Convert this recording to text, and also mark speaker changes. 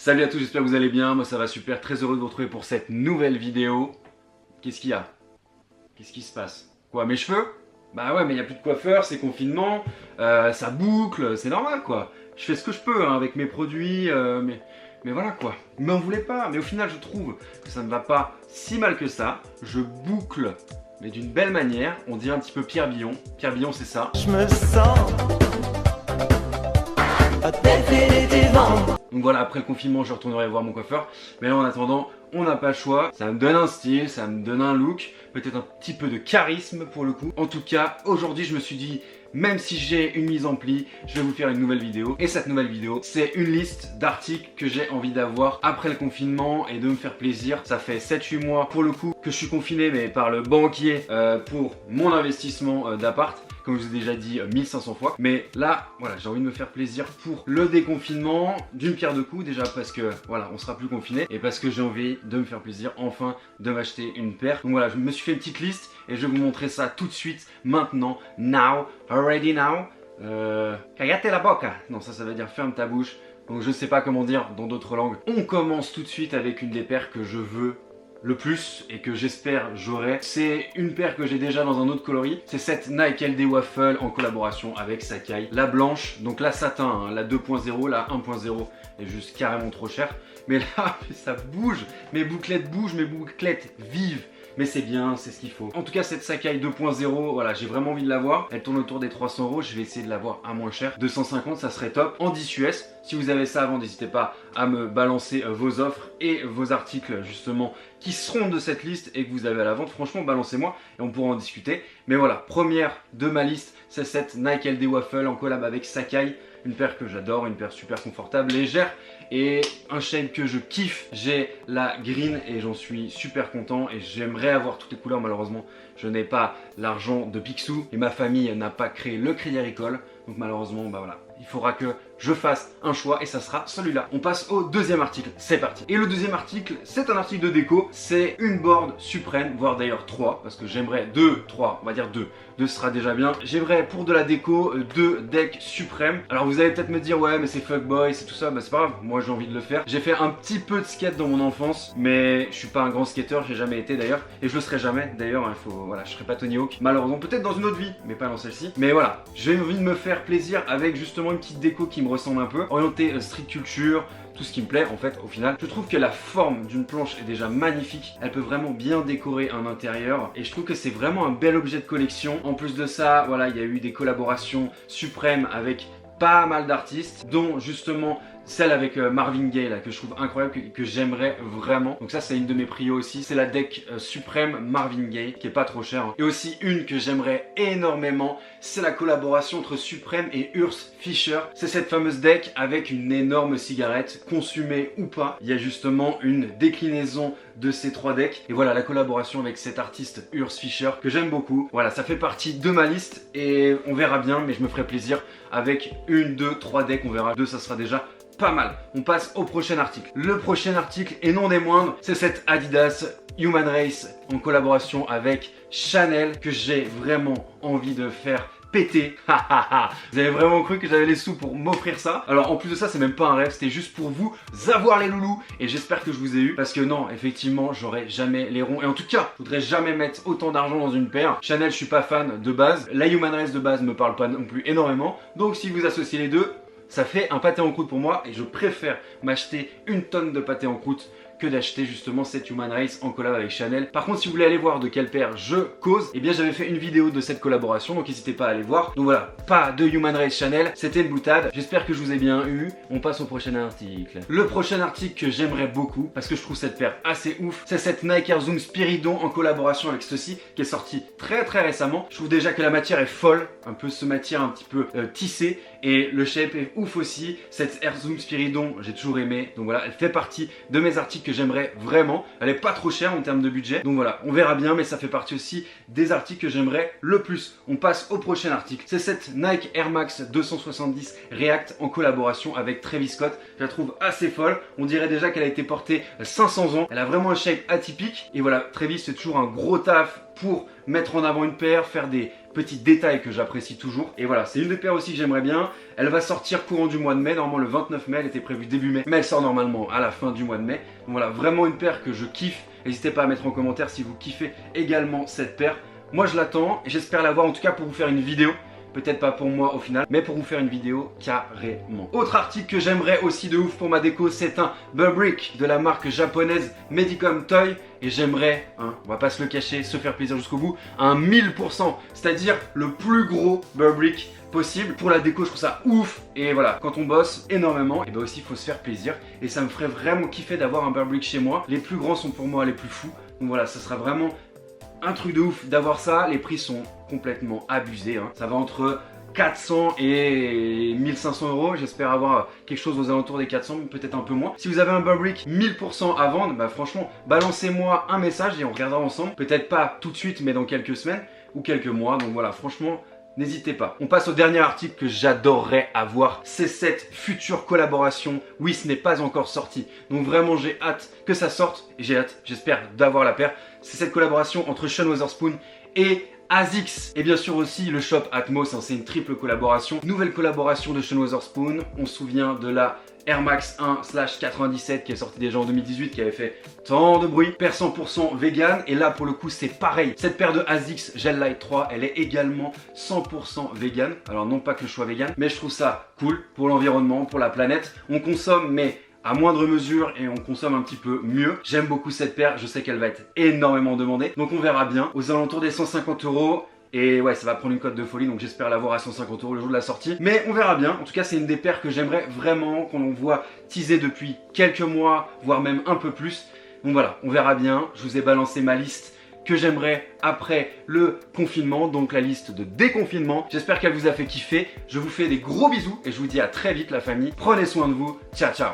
Speaker 1: Salut à tous, j'espère que vous allez bien, moi ça va super, très heureux de vous retrouver pour cette nouvelle vidéo. Qu'est-ce qu'il y a? Qu'est-ce qui se passe? Quoi, mes cheveux? Bah ouais, mais il n'y a plus de coiffeur, c'est confinement, ça boucle, c'est normal quoi. Je fais ce que je peux hein, avec mes produits, mais voilà quoi. Mais on voulait pas, mais au final je trouve que ça ne va pas si mal que ça. Je boucle, mais d'une belle manière, on dirait un petit peu Pierre Billon. Pierre Billon c'est ça.
Speaker 2: Je me sens définitivement.
Speaker 1: Donc voilà, après le confinement, je retournerai voir mon coiffeur. Mais là, en attendant, on n'a pas le choix. Ça me donne un style, ça me donne un look, peut-être un petit peu de charisme pour le coup. En tout cas, aujourd'hui, je me suis dit, même si j'ai une mise en pli, je vais vous faire une nouvelle vidéo. Et cette nouvelle vidéo, c'est une liste d'articles que j'ai envie d'avoir après le confinement et de me faire plaisir. Ça fait 7-8 mois pour le coup que je suis confiné, mais par le banquier pour mon investissement d'appart. Comme je vous ai déjà dit 1500 fois. Mais là, voilà, j'ai envie de me faire plaisir pour le déconfinement d'une pierre deux coups. Déjà parce que, voilà, on sera plus confiné. Et parce que j'ai envie de me faire plaisir, enfin, de m'acheter une paire. Donc voilà, je me suis fait une petite liste et je vais vous montrer ça tout de suite, maintenant, now, already now. Cagate la boca. Non, ça veut dire ferme ta bouche. Donc je sais pas comment dire dans d'autres langues. On commence tout de suite avec une des paires que je veux le plus et que j'espère j'aurai. C'est une paire que j'ai déjà dans un autre coloris. C'est cette Nike LD Waffle en collaboration avec Sacai. La blanche, donc la satin, hein, la 2.0, la 1.0 est juste carrément trop chère. Mais là, ça bouge, mes bouclettes bougent, mes bouclettes vivent. Mais c'est bien, c'est ce qu'il faut. En tout cas, cette Sacai 2.0, voilà, j'ai vraiment envie de l'avoir. Elle tourne autour des 300 €. Je vais essayer de l'avoir à moins cher. 250, ça serait top. En 10 US. Si vous avez ça avant, n'hésitez pas à me balancer vos offres et vos articles justement qui seront de cette liste et que vous avez à la vente. Franchement, balancez-moi et on pourra en discuter. Mais voilà, première de ma liste, c'est cette Nike LD Waffle en collab avec Sacai. Une paire que j'adore, une paire super confortable, légère et un shape que je kiffe. J'ai la green et j'en suis super content et j'aimerais avoir toutes les couleurs. Malheureusement, je n'ai pas l'argent de Picsou et ma famille n'a pas créé le Crédit Agricole. Donc malheureusement, bah voilà, il faudra que je fasse un choix et ça sera celui-là. On passe au deuxième article, c'est parti. Et le deuxième article, c'est un article de déco. C'est une board suprême, voire d'ailleurs 3, parce que j'aimerais 2, 3, on va dire 2. 2 sera déjà bien. J'aimerais pour de la déco 2 decks suprêmes. Alors vous allez peut-être me dire, ouais mais c'est fuckboy, c'est tout ça, bah c'est pas grave, moi j'ai envie de le faire. J'ai fait un petit peu de skate dans mon enfance, mais je suis pas un grand skateur, j'ai jamais été d'ailleurs, et je le serai jamais d'ailleurs, hein, voilà, je serai pas Tony Hawk, malheureusement, peut-être dans une autre vie, mais pas dans celle-ci. Mais voilà, j'ai envie de me faire plaisir avec justement une petite déco qui me ressemble un peu, orientée street culture, tout ce qui me plaît en fait au final. Je trouve que la forme d'une planche est déjà magnifique, elle peut vraiment bien décorer un intérieur et je trouve que c'est vraiment un bel objet de collection. En plus de ça, voilà, il y a eu des collaborations suprêmes avec pas mal d'artistes, dont justement celle avec Marvin Gaye là, que je trouve incroyable, que j'aimerais vraiment. Donc ça c'est une de mes prios aussi, c'est la deck suprême Marvin Gaye qui est pas trop chère. Et aussi une que j'aimerais énormément, c'est la collaboration entre Supreme et Urs Fischer. C'est cette fameuse deck avec une énorme cigarette, consumée ou pas. Il y a justement une déclinaison de ces 3 decks. Et voilà la collaboration avec cet artiste Urs Fischer que j'aime beaucoup. Voilà, ça fait partie de ma liste et on verra bien, mais je me ferai plaisir avec 1, 2, 3 decks. On verra 2, ça sera déjà pas mal. On passe au prochain article. Le prochain article, et non des moindres, c'est cette Adidas Human Race en collaboration avec Chanel que j'ai vraiment envie de faire péter. Vous avez vraiment cru que j'avais les sous pour m'offrir ça? Alors en plus de ça, c'est même pas un rêve, c'était juste pour vous avoir les loulous et j'espère que je vous ai eu parce que non, effectivement, j'aurais jamais les ronds et en tout cas, je voudrais jamais mettre autant d'argent dans une paire. Chanel, je suis pas fan de base. La Human Race de base me parle pas non plus énormément. Donc si vous associez les deux, ça fait un pâté en croûte pour moi et je préfère m'acheter une tonne de pâté en croûte que d'acheter justement cette Human Race en collab avec Chanel. Par contre, si vous voulez aller voir de quelle paire je cause, eh bien j'avais fait une vidéo de cette collaboration, donc n'hésitez pas à aller voir. Donc voilà, pas de Human Race Chanel, c'était une boutade. J'espère que je vous ai bien eu. On passe au prochain article. Le prochain article que j'aimerais beaucoup, parce que je trouve cette paire assez ouf, c'est cette Nike Air Zoom Spiridon en collaboration avec ceci, qui est sorti très récemment. Je trouve déjà que la matière est folle, un peu ce matière un petit peu tissée, et le shape est ouf aussi. Cette Air Zoom Spiridon, j'ai toujours aimé, donc voilà, elle fait partie de mes articles que j'aimerais vraiment. Elle est pas trop chère en termes de budget, donc voilà, on verra bien, mais ça fait partie aussi des articles que j'aimerais le plus. On passe au prochain article, c'est cette Nike Air Max 270 React en collaboration avec Travis Scott. Je la trouve assez folle, on dirait déjà qu'elle a été portée 500 ans, elle a vraiment un shape atypique, et voilà, Travis c'est toujours un gros taf pour mettre en avant une paire, faire des petits détails que j'apprécie toujours. Et voilà, c'est une des paires aussi que j'aimerais bien. Elle va sortir courant du mois de mai, normalement le 29 mai, elle était prévue début mai, mais elle sort normalement à la fin du mois de mai. Donc voilà, vraiment une paire que je kiffe. N'hésitez pas à mettre en commentaire si vous kiffez également cette paire. Moi je l'attends et j'espère l'avoir en tout cas pour vous faire une vidéo. Peut-être pas pour moi au final, mais pour vous faire une vidéo carrément. Autre article que j'aimerais aussi de ouf pour ma déco, c'est un Burberry de la marque japonaise Medicom Toy. Et j'aimerais, on va pas se le cacher, se faire plaisir jusqu'au bout, un 1000%, c'est-à-dire le plus gros Burberry possible. Pour la déco, je trouve ça ouf. Et voilà, quand on bosse énormément, et ben aussi il faut se faire plaisir. Et ça me ferait vraiment kiffer d'avoir un Burberry chez moi. Les plus grands sont pour moi les plus fous. Donc voilà, ça sera vraiment un truc de ouf d'avoir ça. Les prix sont complètement abusés, ça va entre 400 et 1500 euros. J'espère avoir quelque chose aux alentours des 400, peut-être un peu moins. Si vous avez un Burberry 1000% à vendre, bah franchement, balancez-moi un message et on regardera ensemble. Peut-être pas tout de suite, mais dans quelques semaines ou quelques mois. Donc voilà, franchement, n'hésitez pas. On passe au dernier article que j'adorerais avoir. C'est cette future collaboration. Oui, ce n'est pas encore sorti. Donc vraiment, j'ai hâte que ça sorte. Et j'ai hâte, j'espère, d'avoir la paire. C'est cette collaboration entre Sean Wotherspoon et ASICS. Et bien sûr aussi le shop Atmos, c'est une triple collaboration. Nouvelle collaboration de Sean Wotherspoon. On se souvient de la Air Max 1/97 qui est sortie déjà en 2018, qui avait fait tant de bruit. Paire 100% vegan. Et là pour le coup c'est pareil. Cette paire de ASICS Gel Light 3, elle est également 100% vegan. Alors non pas que je sois vegan, mais je trouve ça cool pour l'environnement, pour la planète. On consomme mais à moindre mesure et on consomme un petit peu mieux. J'aime beaucoup cette paire, je sais qu'elle va être énormément demandée. Donc on verra bien. Aux alentours des 150 euros. Et ouais, ça va prendre une cote de folie, donc j'espère l'avoir à 150 euros le jour de la sortie. Mais on verra bien. En tout cas, c'est une des paires que j'aimerais vraiment, qu'on voit teaser depuis quelques mois, voire même un peu plus. Donc voilà, on verra bien. Je vous ai balancé ma liste que j'aimerais après le confinement, donc la liste de déconfinement. J'espère qu'elle vous a fait kiffer. Je vous fais des gros bisous et je vous dis à très vite la famille. Prenez soin de vous. Ciao, ciao.